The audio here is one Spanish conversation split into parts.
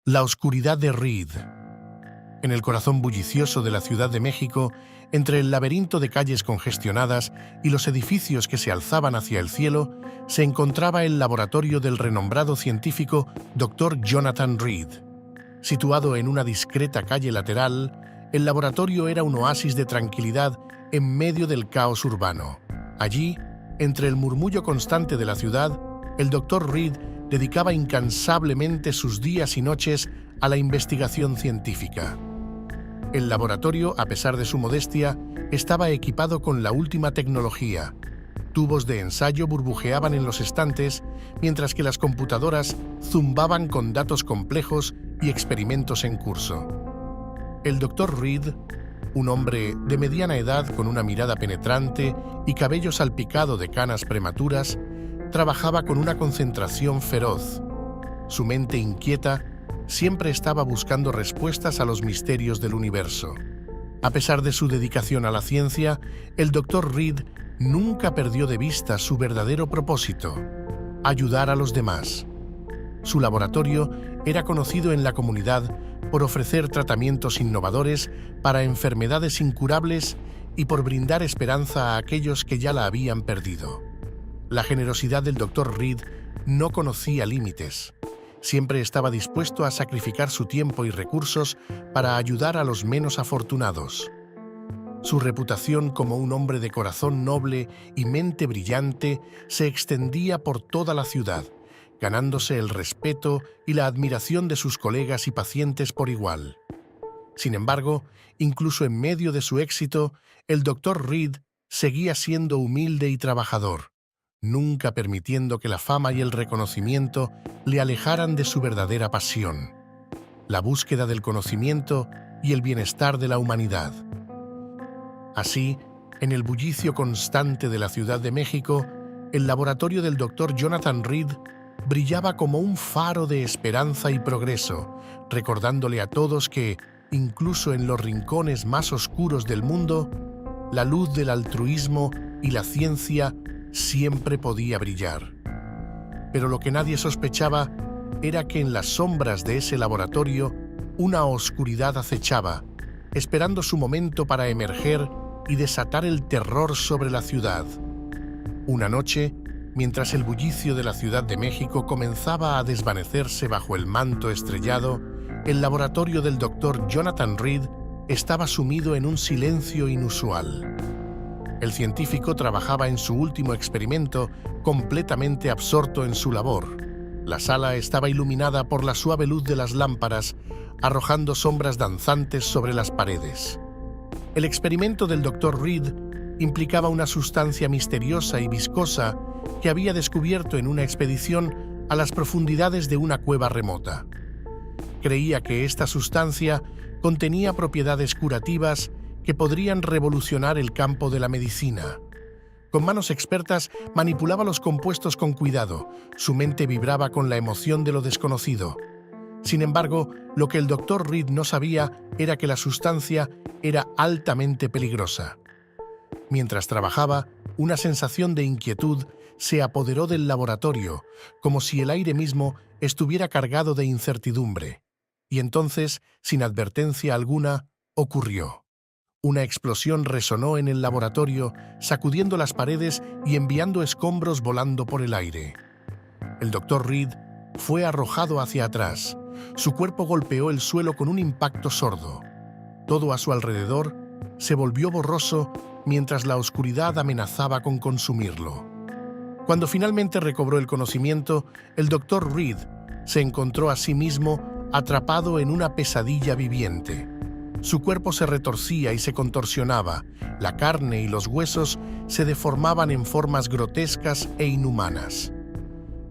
La oscuridad de Reed. En el corazón bullicioso de la Ciudad de México, entre el laberinto de calles congestionadas y los edificios que se alzaban hacia el cielo, se encontraba el laboratorio del renombrado científico Dr. Jonathan Reed. Situado en una discreta calle lateral, el laboratorio era un oasis de tranquilidad en medio del caos urbano. Allí, entre el murmullo constante de la ciudad, el Dr. Reed dedicaba incansablemente sus días y noches a la investigación científica. El laboratorio, a pesar de su modestia, estaba equipado con la última tecnología. Tubos de ensayo burbujeaban en los estantes, mientras que las computadoras zumbaban con datos complejos y experimentos en curso. El Dr. Reed, un hombre de mediana edad con una mirada penetrante y cabello salpicado de canas prematuras, trabajaba con una concentración feroz. Su mente inquieta siempre estaba buscando respuestas a los misterios del universo. A pesar de su dedicación a la ciencia, el Dr. Reed nunca perdió de vista su verdadero propósito: ayudar a los demás. Su laboratorio era conocido en la comunidad por ofrecer tratamientos innovadores para enfermedades incurables y por brindar esperanza a aquellos que ya la habían perdido. La generosidad del Dr. Reed no conocía límites. Siempre estaba dispuesto a sacrificar su tiempo y recursos para ayudar a los menos afortunados. Su reputación como un hombre de corazón noble y mente brillante se extendía por toda la ciudad, ganándose el respeto y la admiración de sus colegas y pacientes por igual. Sin embargo, incluso en medio de su éxito, el Dr. Reed seguía siendo humilde y trabajador, nunca permitiendo que la fama y el reconocimiento le alejaran de su verdadera pasión: la búsqueda del conocimiento y el bienestar de la humanidad. Así, en el bullicio constante de la Ciudad de México, el laboratorio del Dr. Jonathan Reed brillaba como un faro de esperanza y progreso, recordándole a todos que, incluso en los rincones más oscuros del mundo, la luz del altruismo y la ciencia siempre podía brillar. Pero lo que nadie sospechaba era que en las sombras de ese laboratorio una oscuridad acechaba, esperando su momento para emerger y desatar el terror sobre la ciudad. Una noche, mientras el bullicio de la Ciudad de México comenzaba a desvanecerse bajo el manto estrellado, el laboratorio del Dr. Jonathan Reed estaba sumido en un silencio inusual. El científico trabajaba en su último experimento, completamente absorto en su labor. La sala estaba iluminada por la suave luz de las lámparas, arrojando sombras danzantes sobre las paredes. El experimento del Dr. Reed implicaba una sustancia misteriosa y viscosa que había descubierto en una expedición a las profundidades de una cueva remota. Creía que esta sustancia contenía propiedades curativas que podrían revolucionar el campo de la medicina. Con manos expertas manipulaba los compuestos con cuidado. Su mente vibraba con la emoción de lo desconocido. Sin embargo, lo que el Dr. Reed no sabía era que la sustancia era altamente peligrosa. Mientras trabajaba, una sensación de inquietud se apoderó del laboratorio, como si el aire mismo estuviera cargado de incertidumbre. Y entonces, sin advertencia alguna, ocurrió. Una explosión resonó en el laboratorio, sacudiendo las paredes y enviando escombros volando por el aire. El Dr. Reed fue arrojado hacia atrás. Su cuerpo golpeó el suelo con un impacto sordo. Todo a su alrededor se volvió borroso mientras la oscuridad amenazaba con consumirlo. Cuando finalmente recobró el conocimiento, el Dr. Reed se encontró a sí mismo atrapado en una pesadilla viviente. Su cuerpo se retorcía y se contorsionaba, la carne y los huesos se deformaban en formas grotescas e inhumanas.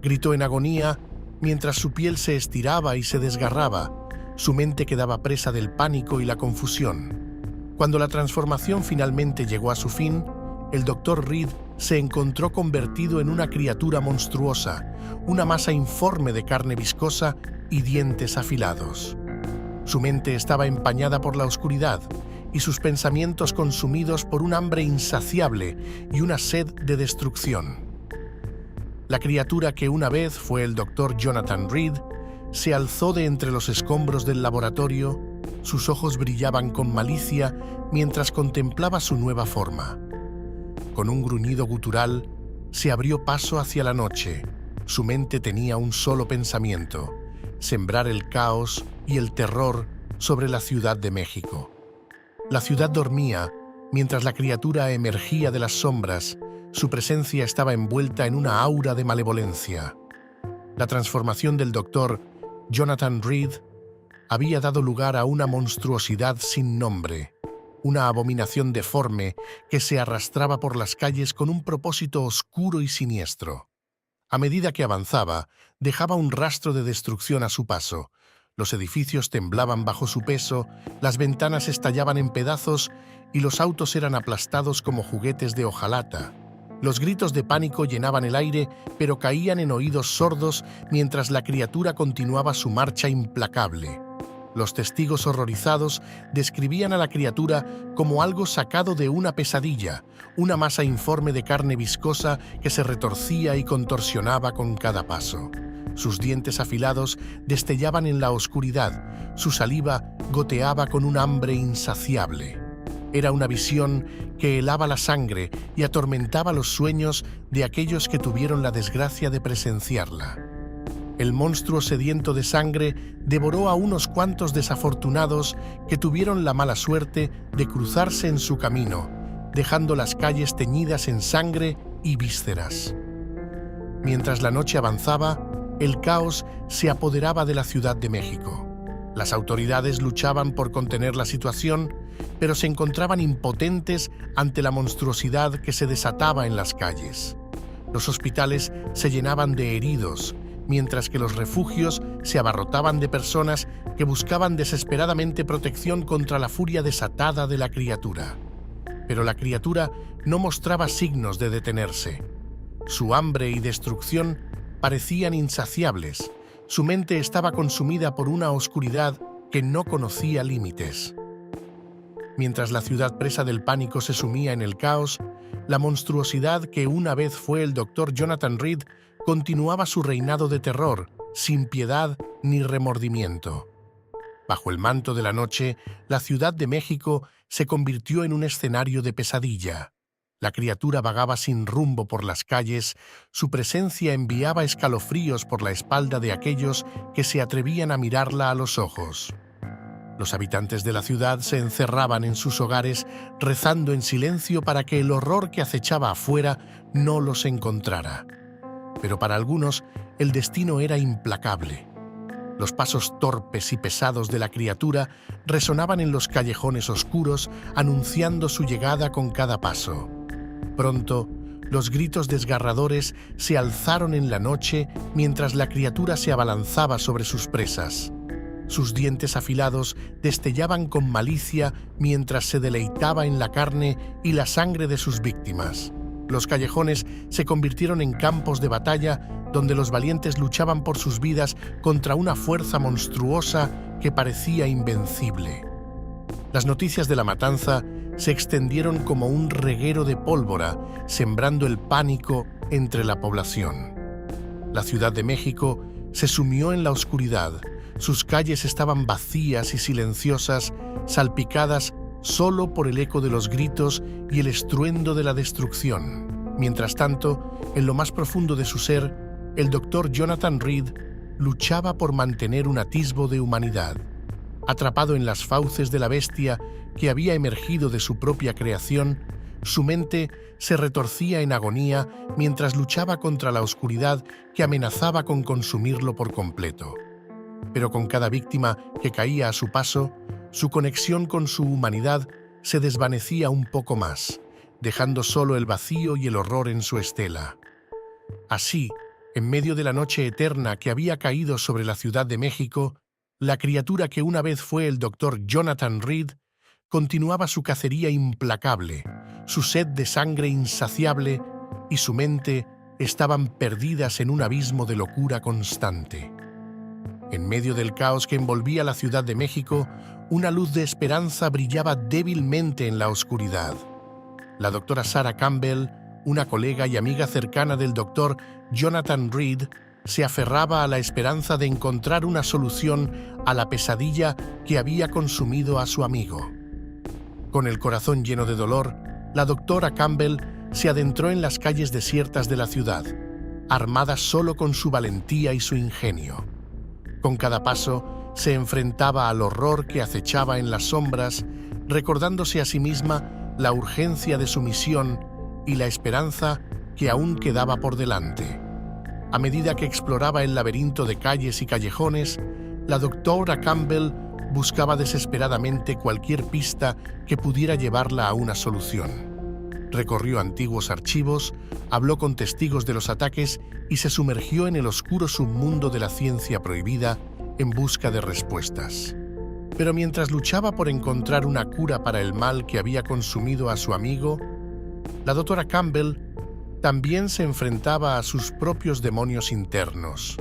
Gritó en agonía mientras su piel se estiraba y se desgarraba. Su mente quedaba presa del pánico y la confusión. Cuando la transformación finalmente llegó a su fin, el Dr. Reed se encontró convertido en una criatura monstruosa, una masa informe de carne viscosa y dientes afilados. Su mente estaba empañada por la oscuridad y sus pensamientos consumidos por un hambre insaciable y una sed de destrucción. La criatura que una vez fue el Dr. Jonathan Reed se alzó de entre los escombros del laboratorio. Sus ojos brillaban con malicia mientras contemplaba su nueva forma. Con un gruñido gutural, se abrió paso hacia la noche. Su mente tenía un solo pensamiento: sembrar el caos y el terror sobre la Ciudad de México. La ciudad dormía mientras la criatura emergía de las sombras. Su presencia estaba envuelta en una aura de malevolencia. La transformación del doctor Jonathan Reed había dado lugar a una monstruosidad sin nombre, una abominación deforme que se arrastraba por las calles con un propósito oscuro y siniestro. A medida que avanzaba, dejaba un rastro de destrucción a su paso. Los edificios temblaban bajo su peso, las ventanas estallaban en pedazos y los autos eran aplastados como juguetes de hojalata. Los gritos de pánico llenaban el aire, pero caían en oídos sordos mientras la criatura continuaba su marcha implacable. Los testigos horrorizados describían a la criatura como algo sacado de una pesadilla, una masa informe de carne viscosa que se retorcía y contorsionaba con cada paso. Sus dientes afilados destellaban en la oscuridad, su saliva goteaba con un hambre insaciable. Era una visión que helaba la sangre y atormentaba los sueños de aquellos que tuvieron la desgracia de presenciarla. El monstruo sediento de sangre devoró a unos cuantos desafortunados que tuvieron la mala suerte de cruzarse en su camino, dejando las calles teñidas en sangre y vísceras. Mientras la noche avanzaba, el caos se apoderaba de la Ciudad de México. Las autoridades luchaban por contener la situación, pero se encontraban impotentes ante la monstruosidad que se desataba en las calles. Los hospitales se llenaban de heridos, mientras que los refugios se abarrotaban de personas que buscaban desesperadamente protección contra la furia desatada de la criatura. Pero la criatura no mostraba signos de detenerse. Su hambre y destrucción parecían insaciables. Su mente estaba consumida por una oscuridad que no conocía límites. Mientras la ciudad presa del pánico se sumía en el caos, la monstruosidad que una vez fue el doctor Jonathan Reed continuaba su reinado de terror, sin piedad ni remordimiento. Bajo el manto de la noche, la Ciudad de México se convirtió en un escenario de pesadilla. La criatura vagaba sin rumbo por las calles, su presencia enviaba escalofríos por la espalda de aquellos que se atrevían a mirarla a los ojos. Los habitantes de la ciudad se encerraban en sus hogares, rezando en silencio para que el horror que acechaba afuera no los encontrara. Pero para algunos, el destino era implacable. Los pasos torpes y pesados de la criatura resonaban en los callejones oscuros, anunciando su llegada con cada paso. Pronto, los gritos desgarradores se alzaron en la noche mientras la criatura se abalanzaba sobre sus presas. Sus dientes afilados destellaban con malicia mientras se deleitaba en la carne y la sangre de sus víctimas. Los callejones se convirtieron en campos de batalla donde los valientes luchaban por sus vidas contra una fuerza monstruosa que parecía invencible. Las noticias de la matanza se extendieron como un reguero de pólvora, sembrando el pánico entre la población. La Ciudad de México se sumió en la oscuridad. Sus calles estaban vacías y silenciosas, salpicadas solo por el eco de los gritos y el estruendo de la destrucción. Mientras tanto, en lo más profundo de su ser, el doctor Jonathan Reed luchaba por mantener un atisbo de humanidad. Atrapado en las fauces de la bestia que había emergido de su propia creación, su mente se retorcía en agonía mientras luchaba contra la oscuridad que amenazaba con consumirlo por completo. Pero con cada víctima que caía a su paso, su conexión con su humanidad se desvanecía un poco más, dejando solo el vacío y el horror en su estela. Así, en medio de la noche eterna que había caído sobre la Ciudad de México, la criatura que una vez fue el doctor Jonathan Reed continuaba su cacería implacable, su sed de sangre insaciable y su mente estaban perdidas en un abismo de locura constante. En medio del caos que envolvía la Ciudad de México, una luz de esperanza brillaba débilmente en la oscuridad. La doctora Sarah Campbell, una colega y amiga cercana del doctor Jonathan Reed, se aferraba a la esperanza de encontrar una solución a la pesadilla que había consumido a su amigo. Con el corazón lleno de dolor, la doctora Campbell se adentró en las calles desiertas de la ciudad, armada solo con su valentía y su ingenio. Con cada paso se enfrentaba al horror que acechaba en las sombras, recordándose a sí misma la urgencia de su misión y la esperanza que aún quedaba por delante. A medida que exploraba el laberinto de calles y callejones, la doctora Campbell buscaba desesperadamente cualquier pista que pudiera llevarla a una solución. Recorrió antiguos archivos, habló con testigos de los ataques y se sumergió en el oscuro submundo de la ciencia prohibida en busca de respuestas. Pero mientras luchaba por encontrar una cura para el mal que había consumido a su amigo, la doctora Campbell también se enfrentaba a sus propios demonios internos.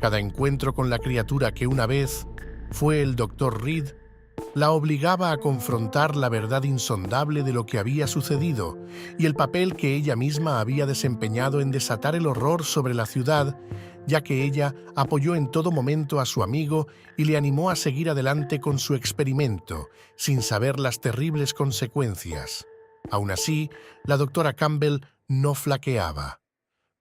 Cada encuentro con la criatura que una vez fue el Dr. Reed la obligaba a confrontar la verdad insondable de lo que había sucedido y el papel que ella misma había desempeñado en desatar el horror sobre la ciudad, ya que ella apoyó en todo momento a su amigo y le animó a seguir adelante con su experimento, sin saber las terribles consecuencias. Aún así, la doctora Campbell no flaqueaba.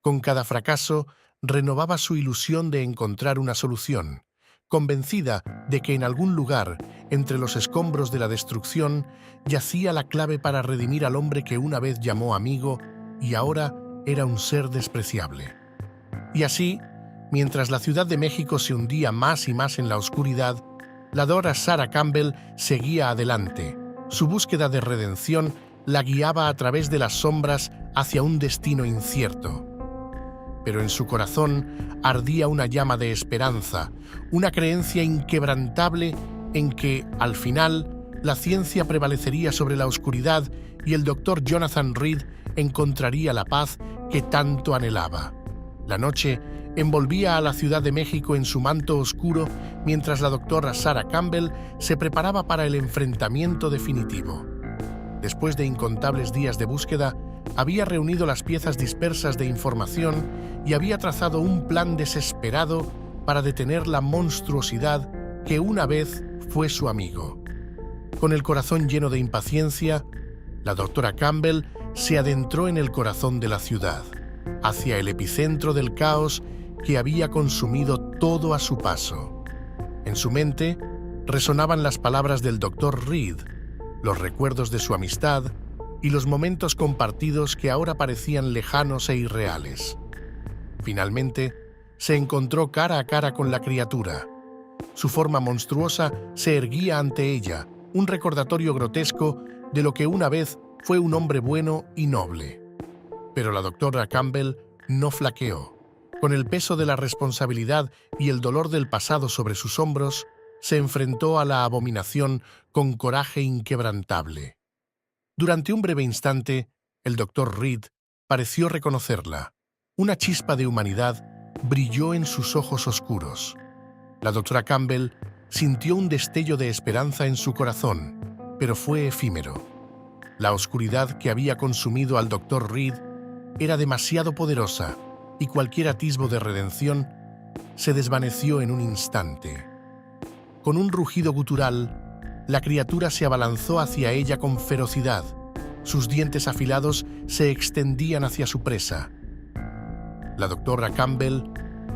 Con cada fracaso, renovaba su ilusión de encontrar una solución, convencida de que en algún lugar, entre los escombros de la destrucción, yacía la clave para redimir al hombre que una vez llamó amigo y ahora era un ser despreciable. Y así, mientras la Ciudad de México se hundía más y más en la oscuridad, la Dra. Sarah Campbell seguía adelante. Su búsqueda de redención la guiaba a través de las sombras hacia un destino incierto. Pero en su corazón ardía una llama de esperanza, una creencia inquebrantable en que, al final, la ciencia prevalecería sobre la oscuridad y el Dr. Jonathan Reed encontraría la paz que tanto anhelaba. La noche envolvía a la Ciudad de México en su manto oscuro mientras la doctora Sarah Campbell se preparaba para el enfrentamiento definitivo. Después de incontables días de búsqueda, había reunido las piezas dispersas de información y había trazado un plan desesperado para detener la monstruosidad que una vez fue su amigo. Con el corazón lleno de impaciencia, la doctora Campbell se adentró en el corazón de la ciudad, hacia el epicentro del caos que había consumido todo a su paso. En su mente resonaban las palabras del Dr. Reed, los recuerdos de su amistad y los momentos compartidos que ahora parecían lejanos e irreales. Finalmente, se encontró cara a cara con la criatura. Su forma monstruosa se erguía ante ella, un recordatorio grotesco de lo que una vez fue un hombre bueno y noble. Pero la doctora Campbell no flaqueó. Con el peso de la responsabilidad y el dolor del pasado sobre sus hombros, se enfrentó a la abominación con coraje inquebrantable. Durante un breve instante, el Dr. Reed pareció reconocerla. Una chispa de humanidad brilló en sus ojos oscuros. La doctora Campbell sintió un destello de esperanza en su corazón, pero fue efímero. La oscuridad que había consumido al Dr. Reed era demasiado poderosa y cualquier atisbo de redención se desvaneció en un instante. Con un rugido gutural, la criatura se abalanzó hacia ella con ferocidad. Sus dientes afilados se extendían hacia su presa. La doctora Campbell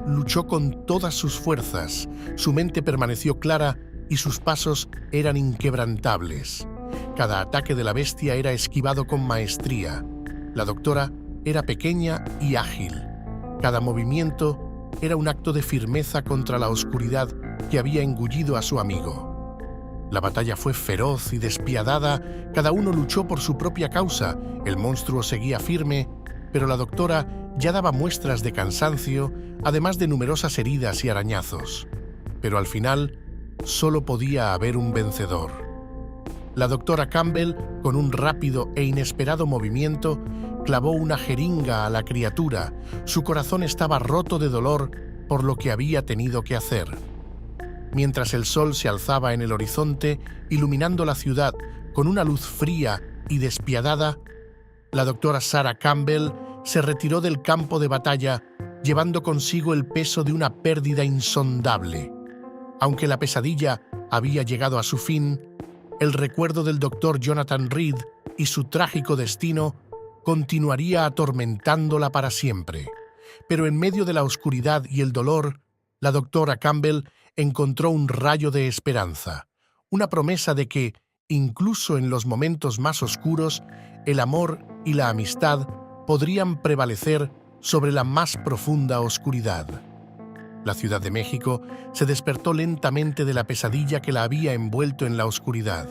luchó con todas sus fuerzas, su mente permaneció clara y sus pasos eran inquebrantables. Cada ataque de la bestia era esquivado con maestría. La doctora era pequeña y ágil. Cada movimiento era un acto de firmeza contra la oscuridad que había engullido a su amigo. La batalla fue feroz y despiadada, cada uno luchó por su propia causa, el monstruo seguía firme, pero la doctora ya daba muestras de cansancio, además de numerosas heridas y arañazos. Pero al final, solo podía haber un vencedor. La doctora Campbell, con un rápido e inesperado movimiento, clavó una jeringa a la criatura. Su corazón estaba roto de dolor por lo que había tenido que hacer. Mientras el sol se alzaba en el horizonte, iluminando la ciudad con una luz fría y despiadada, la doctora Sarah Campbell se retiró del campo de batalla llevando consigo el peso de una pérdida insondable. Aunque la pesadilla había llegado a su fin, el recuerdo del Dr. Jonathan Reed y su trágico destino continuaría atormentándola para siempre. Pero en medio de la oscuridad y el dolor, la doctora Campbell encontró un rayo de esperanza, una promesa de que, incluso en los momentos más oscuros, el amor y la amistad podrían prevalecer sobre la más profunda oscuridad. La Ciudad de México se despertó lentamente de la pesadilla que la había envuelto en la oscuridad.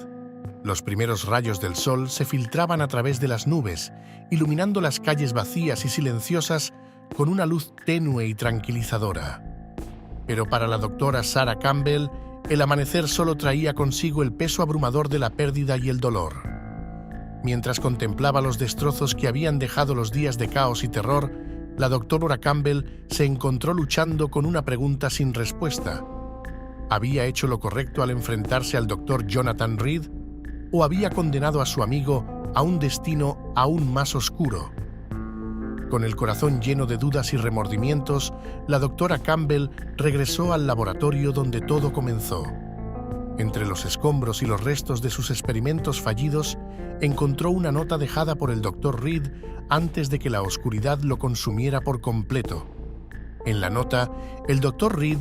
Los primeros rayos del sol se filtraban a través de las nubes, iluminando las calles vacías y silenciosas con una luz tenue y tranquilizadora. Pero para la doctora Sarah Campbell, el amanecer solo traía consigo el peso abrumador de la pérdida y el dolor. Mientras contemplaba los destrozos que habían dejado los días de caos y terror, la doctora Campbell se encontró luchando con una pregunta sin respuesta. ¿Había hecho lo correcto al enfrentarse al Dr. Jonathan Reed? ¿O había condenado a su amigo a un destino aún más oscuro? Con el corazón lleno de dudas y remordimientos, la doctora Campbell regresó al laboratorio donde todo comenzó. Entre los escombros y los restos de sus experimentos fallidos, encontró una nota dejada por el Dr. Reed antes de que la oscuridad lo consumiera por completo. En la nota, el Dr. Reed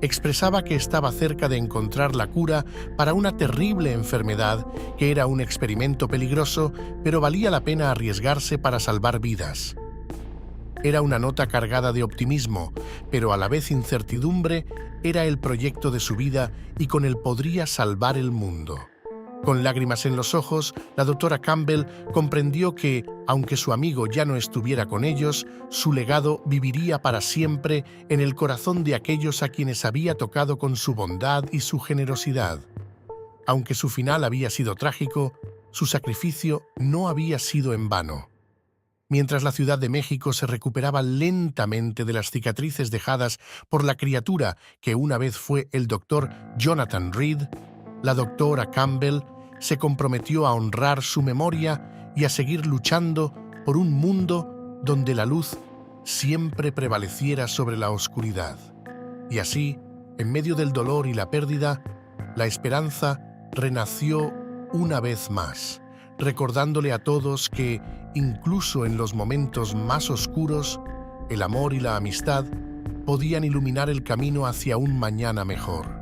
expresaba que estaba cerca de encontrar la cura para una terrible enfermedad que era un experimento peligroso, pero valía la pena arriesgarse para salvar vidas. Era una nota cargada de optimismo, pero a la vez incertidumbre. Era el proyecto de su vida y con él podría salvar el mundo. Con lágrimas en los ojos, la doctora Campbell comprendió que, aunque su amigo ya no estuviera con ellos, su legado viviría para siempre en el corazón de aquellos a quienes había tocado con su bondad y su generosidad. Aunque su final había sido trágico, su sacrificio no había sido en vano. Mientras la Ciudad de México se recuperaba lentamente de las cicatrices dejadas por la criatura que una vez fue el Dr. Jonathan Reed, la doctora Campbell se comprometió a honrar su memoria y a seguir luchando por un mundo donde la luz siempre prevaleciera sobre la oscuridad. Y así, en medio del dolor y la pérdida, la esperanza renació una vez más, recordándole a todos que, incluso en los momentos más oscuros, el amor y la amistad podían iluminar el camino hacia un mañana mejor.